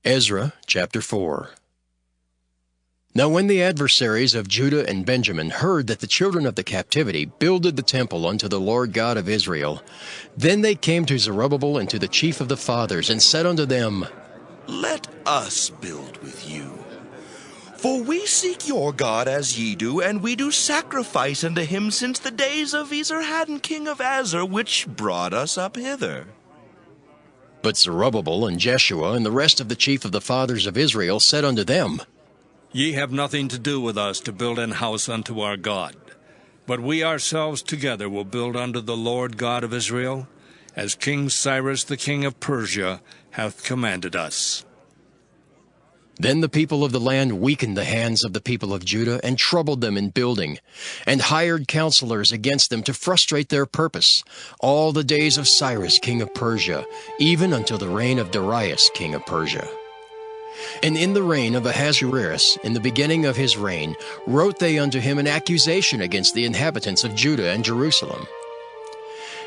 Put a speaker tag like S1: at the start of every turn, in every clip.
S1: Ezra chapter 4. Now when the adversaries of Judah and Benjamin heard that the children of the captivity builded the temple unto the Lord God of Israel, then they came to Zerubbabel and to the chief of the fathers, and said unto them,
S2: Let us build with you. For we seek your God as ye do, and we do sacrifice unto him since the days of Esarhaddon king of Azor, which brought us up hither.
S1: But Zerubbabel and Jeshua and the rest of the chief of the fathers of Israel said unto them,
S3: Ye have nothing to do with us to build an house unto our God, but we ourselves together will build unto the Lord God of Israel, as King Cyrus the king of Persia hath commanded us.
S1: Then the people of the land weakened the hands of the people of Judah, and troubled them in building, and hired counselors against them to frustrate their purpose, all the days of Cyrus king of Persia, even until the reign of Darius king of Persia. And in the reign of Ahasuerus, in the beginning of his reign, wrote they unto him an accusation against the inhabitants of Judah and Jerusalem.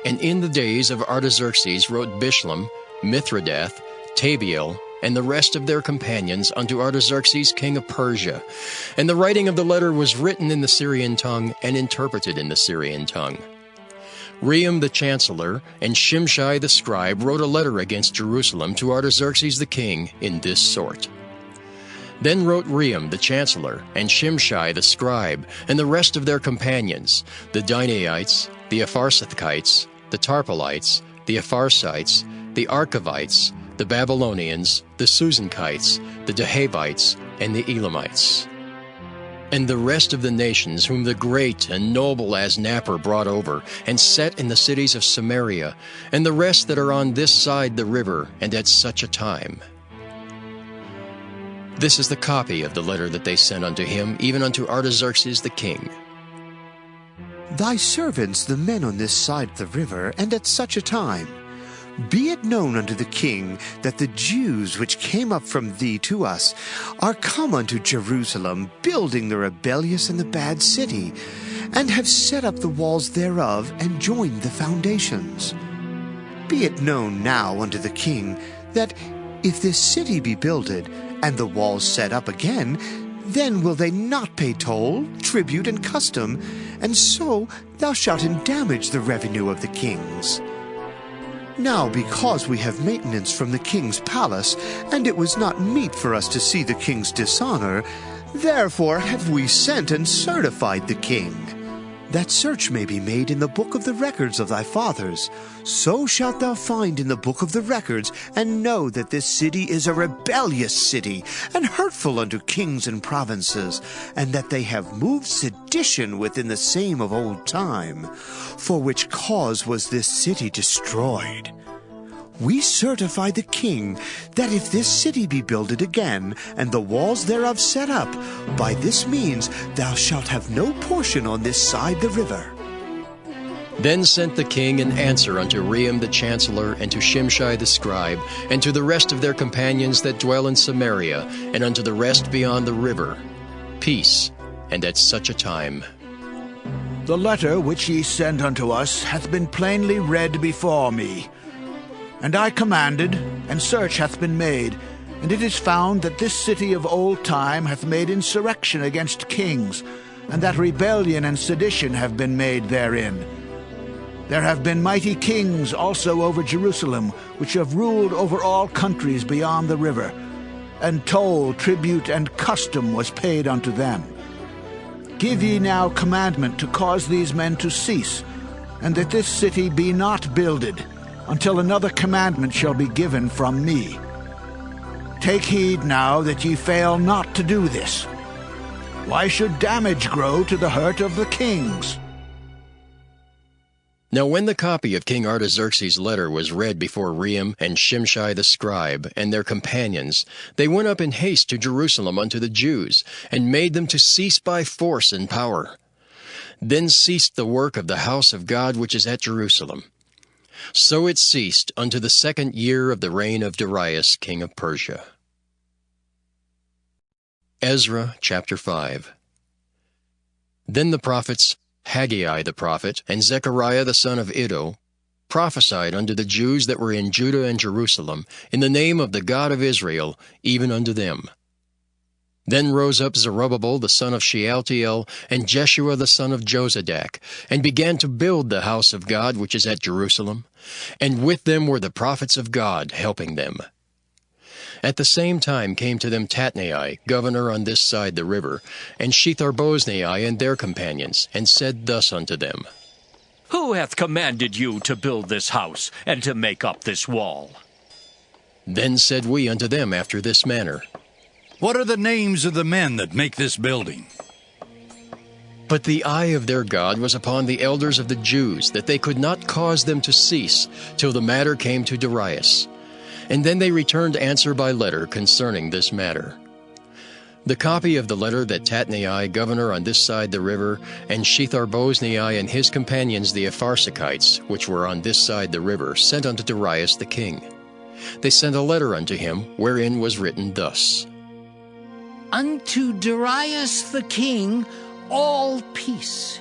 S1: And in the days of Artaxerxes wrote Bishlam, Mithridath, Tabiel, and the rest of their companions unto Artaxerxes king of Persia. And the writing of the letter was written in the Syrian tongue, and interpreted in the Syrian tongue. Rehum the chancellor and Shimshai the scribe wrote a letter against Jerusalem to Artaxerxes the king in this sort. Then wrote Rehum the chancellor and Shimshai the scribe and the rest of their companions, the Dinaites, the Apharsathites, the Tarpelites, the Apharsites, the Archavites, the Babylonians, the Susankites, the Dehavites, and the Elamites, and the rest of the nations whom the great and noble Asnapper brought over, and set in the cities of Samaria, and the rest that are on this side the river, and at such a time. This is the copy of the letter that they sent unto him, even unto Artaxerxes the king.
S4: Thy servants, the men on this side the river, and at such a time, be it known unto the king that the Jews which came up from thee to us are come unto Jerusalem, building the rebellious and the bad city, and have set up the walls thereof, and joined the foundations. Be it known now unto the king that if this city be builded, and the walls set up again, then will they not pay toll, tribute, and custom, and so thou shalt endamage the revenue of the kings. Now because we have maintenance from the king's palace, and it was not meet for us to see the king's dishonor, therefore have we sent and certified the king, that search may be made in the book of the records of thy fathers. So shalt thou find in the book of the records, and know that this city is a rebellious city, and hurtful unto kings and provinces, and that they have moved sedition within the same of old time, for which cause was this city destroyed. We certify the king that if this city be builded again, and the walls thereof set up, by this means thou shalt have no portion on this side the river.
S1: Then sent the king an answer unto Rehum the chancellor, and to Shimshai the scribe, and to the rest of their companions that dwell in Samaria, and unto the rest beyond the river, peace, and at such a time.
S5: The letter which ye sent unto us hath been plainly read before me. And I commanded, and search hath been made, and it is found that this city of old time hath made insurrection against kings, and that rebellion and sedition have been made therein. There have been mighty kings also over Jerusalem, which have ruled over all countries beyond the river, and toll, tribute, and custom was paid unto them. Give ye now commandment to cause these men to cease, and that this city be not builded, until another commandment shall be given from me. Take heed now that ye fail not to do this. Why should damage grow to the hurt of the kings?
S1: Now when the copy of King Artaxerxes' letter was read before Rehum and Shimshai the scribe and their companions, they went up in haste to Jerusalem unto the Jews, and made them to cease by force and power. Then ceased the work of the house of God which is at Jerusalem. So it ceased unto the 2nd year of the reign of Darius king of Persia. Ezra chapter 5. Then the prophets Haggai the prophet, and Zechariah the son of Iddo, prophesied unto the Jews that were in Judah and Jerusalem, in the name of the God of Israel, even unto them. Then rose up Zerubbabel the son of Shealtiel, and Jeshua the son of Jozadak, and began to build the house of God which is at Jerusalem, and with them were the prophets of God helping them. At the same time came to them Tatnai, governor on this side the river, and Shetharboznai and their companions, and said thus unto them,
S6: Who hath commanded you to build this house, and to make up this wall?
S1: Then said we unto them after this manner,
S7: What are the names of the men that make this building?
S1: But the eye of their God was upon the elders of the Jews, that they could not cause them to cease, till the matter came to Darius. And then they returned answer by letter concerning this matter. The copy of the letter that Tatnai, governor on this side the river, and Shetharboznai and his companions the Apharsachites, which were on this side the river, sent unto Darius the king. They sent a letter unto him, wherein was written thus,
S8: Unto Darius the king all peace.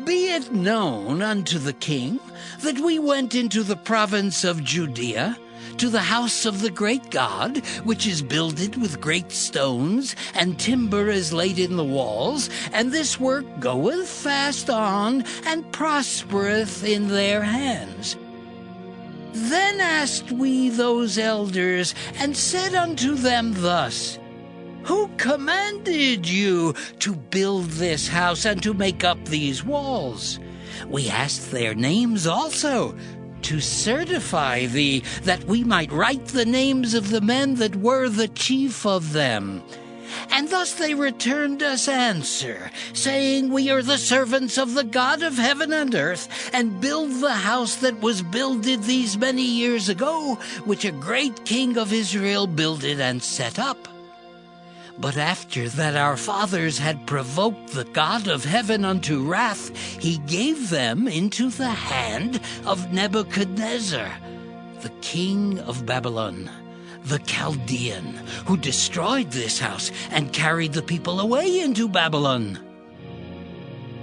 S8: Be it known unto the king that we went into the province of Judea, to the house of the great God, which is builded with great stones, and timber is laid in the walls, and this work goeth fast on, and prospereth in their hands. Then asked we those elders, and said unto them thus, Who commanded you to build this house, and to make up these walls? We asked their names also, to certify thee, that we might write the names of the men that were the chief of them. And thus they returned us answer, saying, We are the servants of the God of heaven and earth, and build the house that was builded these many years ago, which a great king of Israel builded and set up. But after that our fathers had provoked the God of heaven unto wrath, he gave them into the hand of Nebuchadnezzar, the king of Babylon, the Chaldean, who destroyed this house and carried the people away into Babylon.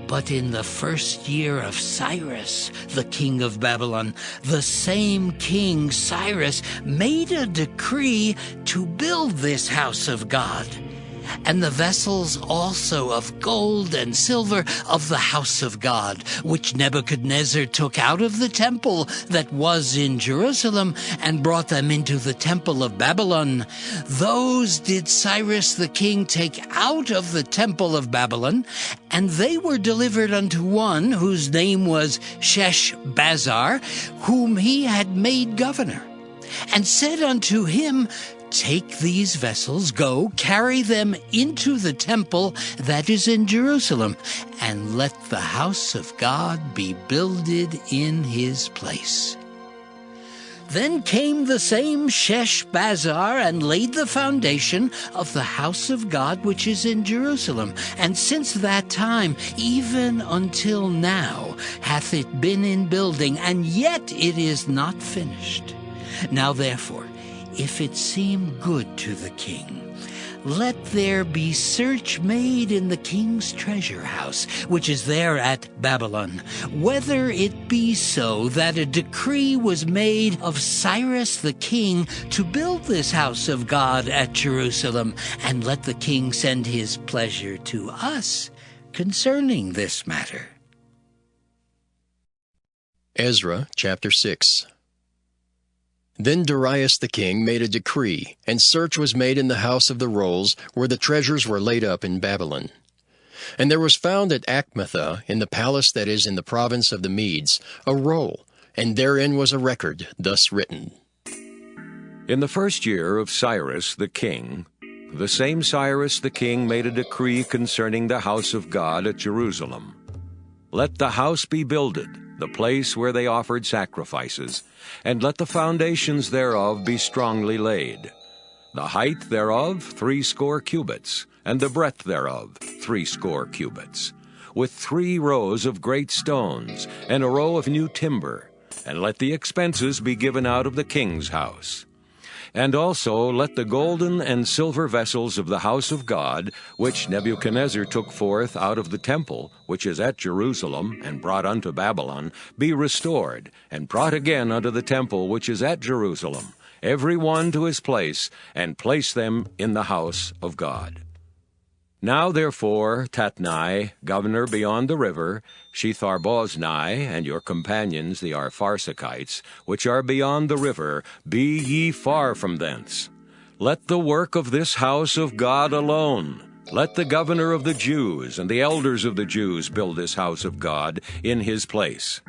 S8: But in the first year of Cyrus, the king of Babylon, the same king Cyrus made a decree to build this house of God. And the vessels also of gold and silver of the house of God, which Nebuchadnezzar took out of the temple that was in Jerusalem, and brought them into the temple of Babylon, those did Cyrus the king take out of the temple of Babylon, and they were delivered unto one whose name was Sheshbazzar, whom he had made governor, and said unto him, Take these vessels, go, carry them into the temple that is in Jerusalem, and let the house of God be builded in his place. Then came the same Sheshbazzar and laid the foundation of the house of God which is in Jerusalem. And since that time, even until now, hath it been in building, and yet it is not finished. Now therefore, if it seem good to the king, let there be search made in the king's treasure house, which is there at Babylon, whether it be so that a decree was made of Cyrus the king to build this house of God at Jerusalem, and let the king send his pleasure to us concerning this matter.
S1: Ezra chapter 6. Then Darius the king made a decree, and search was made in the house of the rolls, where the treasures were laid up in Babylon. And there was found at Achmetha, in the palace that is in the province of the Medes, a roll, and therein was a record thus written.
S9: In the first year of Cyrus the king, the same Cyrus the king made a decree concerning the house of God at Jerusalem. Let the house be builded, the place where they offered sacrifices, and let the foundations thereof be strongly laid. The height thereof 60 cubits, and the breadth thereof 60 cubits, with 3 rows of great stones, and a row of new timber, and let the expenses be given out of the king's house. and also let the golden and silver vessels of the house of God, which Nebuchadnezzar took forth out of the temple, which is at Jerusalem, and brought unto Babylon, be restored, and brought again unto the temple which is at Jerusalem, every one to his place, and place them in the house of God. Now therefore, Tatnai, governor beyond the river, Shetharboznai, and your companions, the Arpharsachites, which are beyond the river, be ye far from thence. Let the work of this house of God alone. Let the governor of the Jews and the elders of the Jews build this house of God in his place.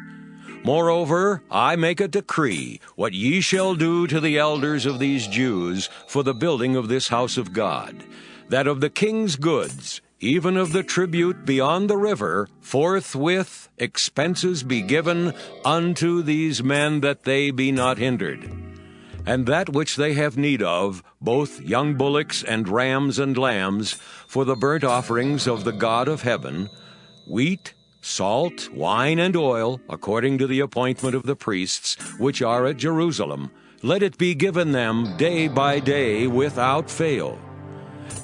S9: Moreover, I make a decree, what ye shall do to the elders of these Jews for the building of this house of God, that of the king's goods, even of the tribute beyond the river, forthwith expenses be given unto these men, that they be not hindered. And that which they have need of, both young bullocks and rams and lambs, for the burnt offerings of the God of heaven, wheat, salt, wine, and oil, according to the appointment of the priests, which are at Jerusalem, let it be given them day by day without fail,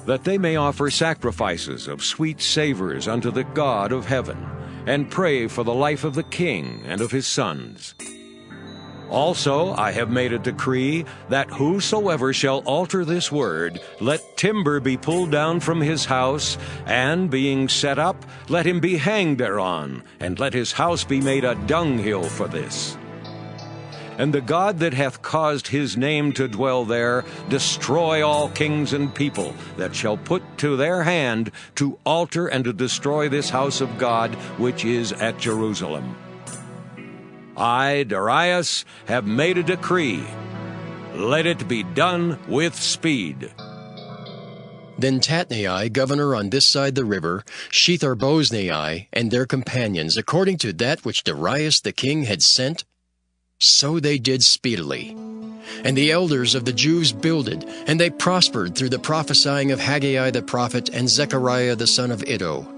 S9: that they may offer sacrifices of sweet savors unto the God of heaven, and pray for the life of the king and of his sons. Also I have made a decree, that whosoever shall alter this word, let timber be pulled down from his house, and, being set up, let him be hanged thereon, and let his house be made a dunghill for this. And the God that hath caused his name to dwell there, destroy all kings and people that shall put to their hand to alter and to destroy this house of God which is at Jerusalem. I, Darius, have made a decree. Let it be done with speed.
S1: Then Tatnai, governor on this side the river, Shetharboznai, and their companions, according to that which Darius the king had sent, so they did speedily. And the elders of the Jews builded, and they prospered through the prophesying of Haggai the prophet and Zechariah the son of Iddo.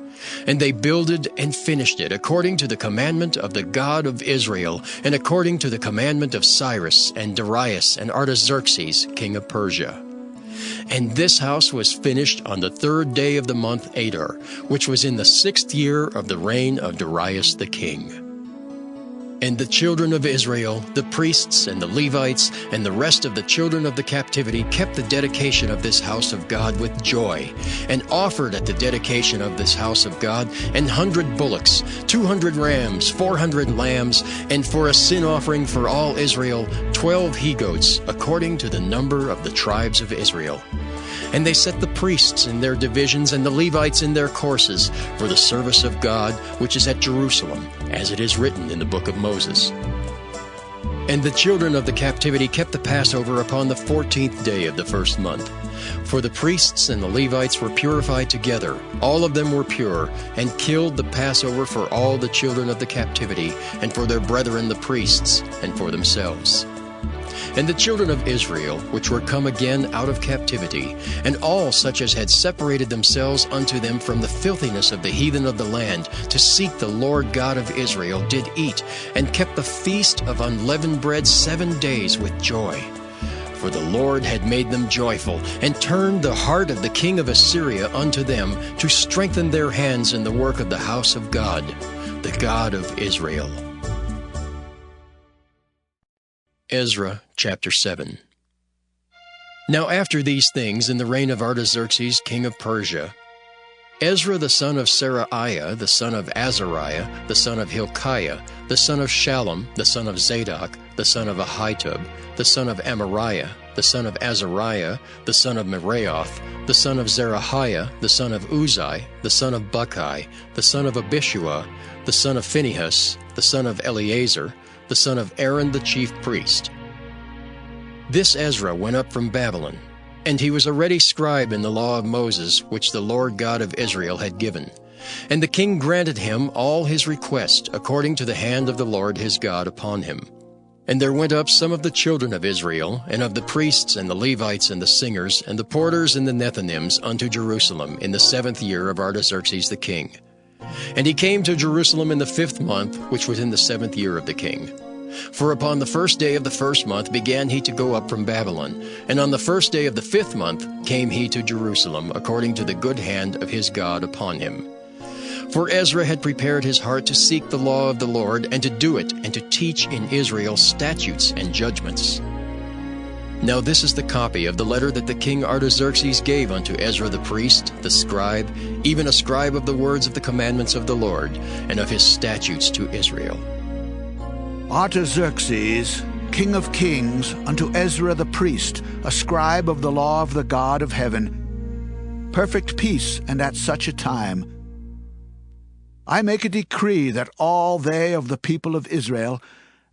S1: And they builded and finished it according to the commandment of the God of Israel, and according to the commandment of Cyrus and Darius and Artaxerxes, king of Persia. And this house was finished on the 3rd day of the month Adar, which was in the 6th year of the reign of Darius the king. And the children of Israel, the priests and the Levites, and the rest of the children of the captivity kept the dedication of this house of God with joy, and offered at the dedication of this house of God 100 bullocks, 200 rams, 400 lambs, and for a sin offering for all Israel 12 he-goats, according to the number of the tribes of Israel. And they set the priests in their divisions and the Levites in their courses for the service of God, which is at Jerusalem, as it is written in the book of Moses. And the children of the captivity kept the Passover upon the 14th day of the 1st month. For the priests and the Levites were purified together, all of them were pure, and killed the Passover for all the children of the captivity, and for their brethren the priests, and for themselves. And the children of Israel, which were come again out of captivity, and all such as had separated themselves unto them from the filthiness of the heathen of the land, to seek the Lord God of Israel, did eat, and kept the feast of unleavened bread 7 days with joy. For the Lord had made them joyful, and turned the heart of the king of Assyria unto them, to strengthen their hands in the work of the house of God, the God of Israel. Ezra chapter 7. Now after these things, in the reign of Artaxerxes king of Persia, Ezra the son of Seraiah, the son of Azariah, the son of Hilkiah, the son of Shallum, the son of Zadok, the son of Ahitub, the son of Amariah, the son of Azariah, the son of Meraioth, the son of Zerahiah, the son of Uzai, the son of Buckai, the son of Abishua, the son of Phinehas, the son of Eleazar, the son of Aaron the chief priest. This Ezra went up from Babylon, and he was a ready scribe in the law of Moses, which the Lord God of Israel had given. And the king granted him all his request, according to the hand of the Lord his God upon him. And there went up some of the children of Israel, and of the priests and the Levites and the singers, and the porters and the Nethinims unto Jerusalem in the 7th year of Artaxerxes the king. And he came to Jerusalem in the 5th month, which was in the 7th year of the king. For upon the first day of the first month began he to go up from Babylon, and on the first day of the 5th month came he to Jerusalem, according to the good hand of his God upon him. For Ezra had prepared his heart to seek the law of the Lord, and to do it, and to teach in Israel statutes and judgments. Now this is the copy of the letter that the king Artaxerxes gave unto Ezra the priest, the scribe, even a scribe of the words of the commandments of the Lord, and of his statutes to Israel.
S5: Artaxerxes, king of kings, unto Ezra the priest, a scribe of the law of the God of heaven, perfect peace, and at such a time. I make a decree that all they of the people of Israel,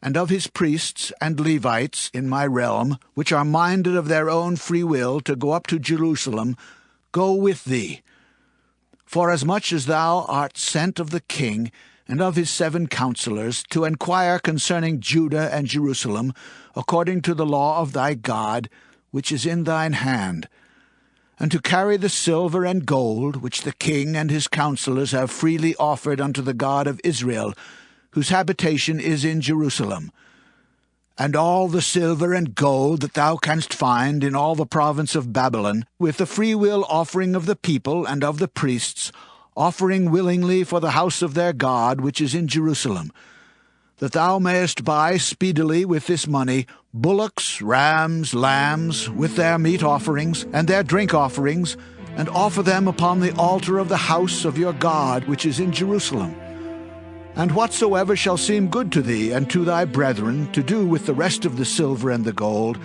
S5: and of his priests and Levites in my realm, which are minded of their own free will to go up to Jerusalem, go with thee. Forasmuch as thou art sent of the king, and of his 7 counselors, to enquire concerning Judah and Jerusalem, according to the law of thy God, which is in thine hand, and to carry the silver and gold, which the king and his counselors have freely offered unto the God of Israel, whose habitation is in Jerusalem, and all the silver and gold that thou canst find in all the province of Babylon, with the freewill offering of the people and of the priests, offering willingly for the house of their God which is in Jerusalem, that thou mayest buy speedily with this money bullocks, rams, lambs, with their meat offerings and their drink offerings, and offer them upon the altar of the house of your God which is in Jerusalem. And whatsoever shall seem good to thee and to thy brethren to do with the rest of the silver and the gold,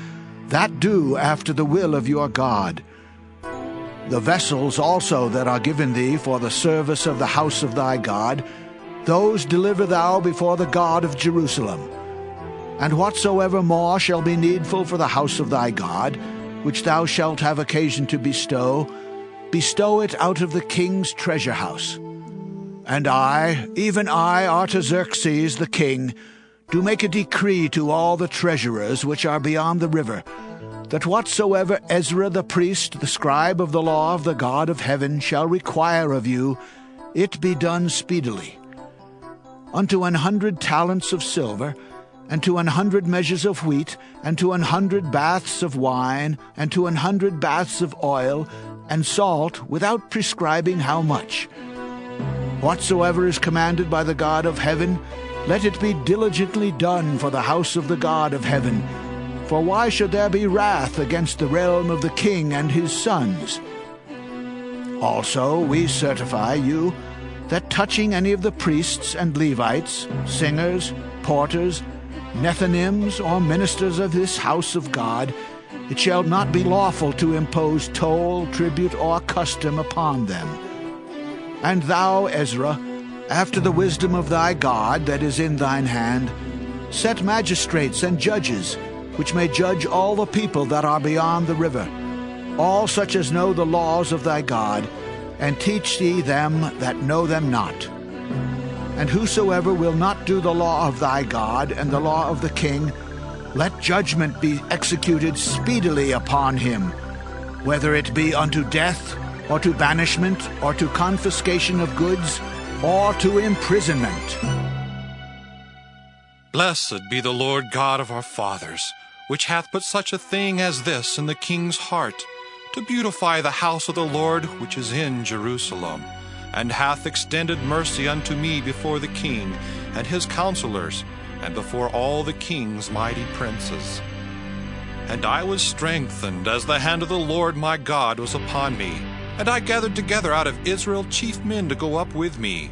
S5: that do after the will of your God. The vessels also that are given thee for the service of the house of thy God, those deliver thou before the God of Jerusalem. And whatsoever more shall be needful for the house of thy God, which thou shalt have occasion to bestow, bestow it out of the king's treasure house. And I, even I, Artaxerxes the king, do make a decree to all the treasurers which are beyond the river, that whatsoever Ezra the priest, the scribe of the law of the God of heaven, shall require of you, it be done speedily. Unto 100 talents of silver, and to 100 measures of wheat, and to 100 baths of wine, and to 100 baths of oil, and salt, without prescribing how much. Whatsoever is commanded by the God of heaven, let it be diligently done for the house of the God of heaven. For why should there be wrath against the realm of the king and his sons? Also we certify you that touching any of the priests and Levites, singers, porters, Nethinims, or ministers of this house of God, it shall not be lawful to impose toll, tribute, or custom upon them. And thou, Ezra, after the wisdom of thy God that is in thine hand, set magistrates and judges, which may judge all the people that are beyond the river, all such as know the laws of thy God, and teach ye them that know them not. And whosoever will not do the law of thy God and the law of the king, let judgment be executed speedily upon him, whether it be unto death, or to banishment, or to confiscation of goods, or to imprisonment.
S10: Blessed be the Lord God of our fathers, which hath put such a thing as this in the king's heart, to beautify the house of the Lord which is in Jerusalem, and hath extended mercy unto me before the king and his counselors, and before all the king's mighty princes. And I was strengthened as the hand of the Lord my God was upon me, and I gathered together out of Israel chief men to go up with me,